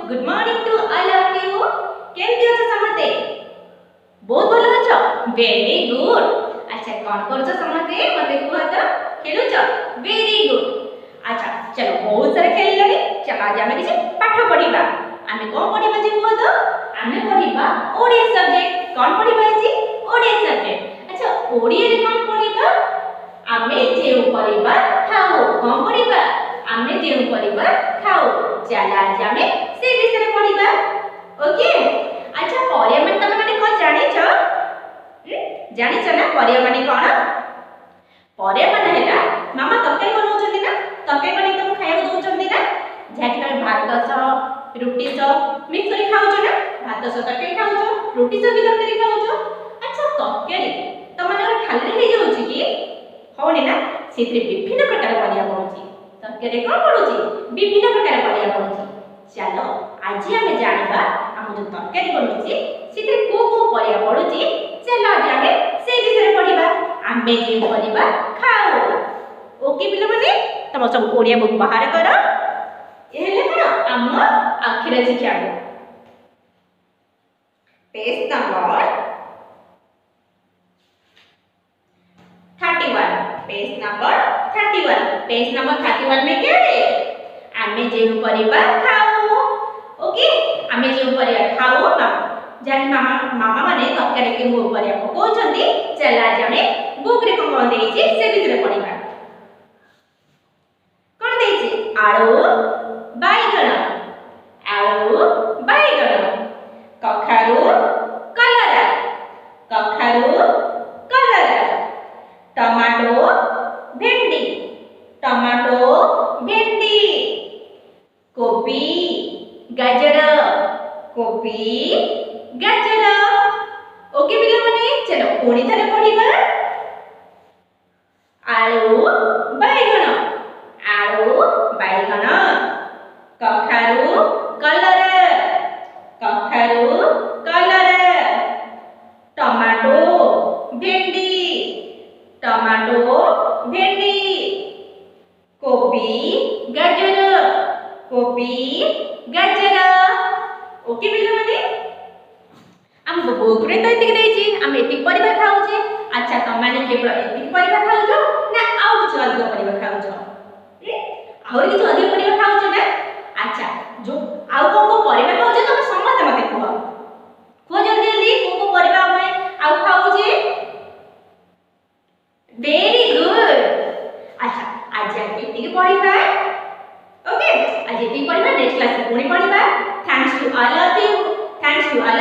Good morning to all of you. केमती अछ समते? बहुत भलो अछ। Very good. अच्छा कोन करछ समते मते कुह तो खेलुछ? Very good. अच्छा चलो बहुत सारा खेललनी। चलो आज हम किछ पाठ पढिबा। आमे कोन पढिबा जे कुह तो? आमे पढिबा ओडिया सब्जेक्ट। कोन पढिबा जी? ओडिया सब्जेक्ट। अच्छा ओडिया रे कोन पढिबा? आमे जेउ परिबा खाओ। कोन पढिबा? आमे जेउ परिबा खाओ। चल आज आमे से विषय पढिबा। ओके। अच्छा परिया माने तमे माने कोन जानि छ? जानि छ ना परिया माने कोन? परिया माने हैला मामा तके बनौछथि ना? तके बने तुम खाया दउछथि ना? जाकि तमे भात स रुटी स मिक्स करि खाउ छ ना? भात स तके खाउ छ, रुटी स भी तके खाउ छ। अच्छा तके तमने खाली हे जाउछि कि? होनी ना सेतिर विभिन्न प्रकार परिया पडुछि। तके रे कोन पडुछि? विभिन्न प्रकार परिया पडुछि। चलो आज हमें जानिबा हम जो तके पडुछि सेतिर को परिया पडुछि। चलो आज हमें से विषय पढिबा। आमे जे परिबा खाओ। ओके पिला माने तम सब ओडिया बुक बाहर करो। एहेले कोन हम अक्षर शिक्षा page number 31। Page number 31। Page number 31 में क्या है? आमे जेउ परिबा खाओ। ओके आमे जेउ परिबा खाओ ना जानि मामा मामा माने तरकारी के मो परिया पकोछंती। चल आज हमें बुक रे कोन देइछि से भितरे पढिबा। कोन देइछि? आलू बाइगण। आलू बाइगण। कखारु कलरा। कखारु कलरा। टमाटो भेंडी। टमाटो भेंडी। कोबी गाजर। कोबी गाजर। ओके पिला माने चलो कोणी थारे पढिबा। आलू बाइगण। आलू बाइगण। कखारु कलरा। कखारु कलरा। टमाटो भेंडी। टमाटो भेंडी। कोबी गाजर। कोबी गाजर। ओके पिला माने हम बुक रे तो एतिक देइछि हम एतिक परिबा खाउछे। अच्छा त माने केवल एतिक परिबा खाउछो ना आउ किछ अधिक परिबा खाउछो? आउ किछ अधिक परिबा खाउछो ना? अच्छा जो आउ को परिबा खाउछो त समस्त मते कुह। कुह जल्दी जल्दी को परिबा हम आउ खाउछे? Very good. अच्छा आज हम एतिक परिबा। ओके आज एतिक परिबा नेक्स्ट क्लास में पुणी पढिबा। Thanks to all of you. Thanks to all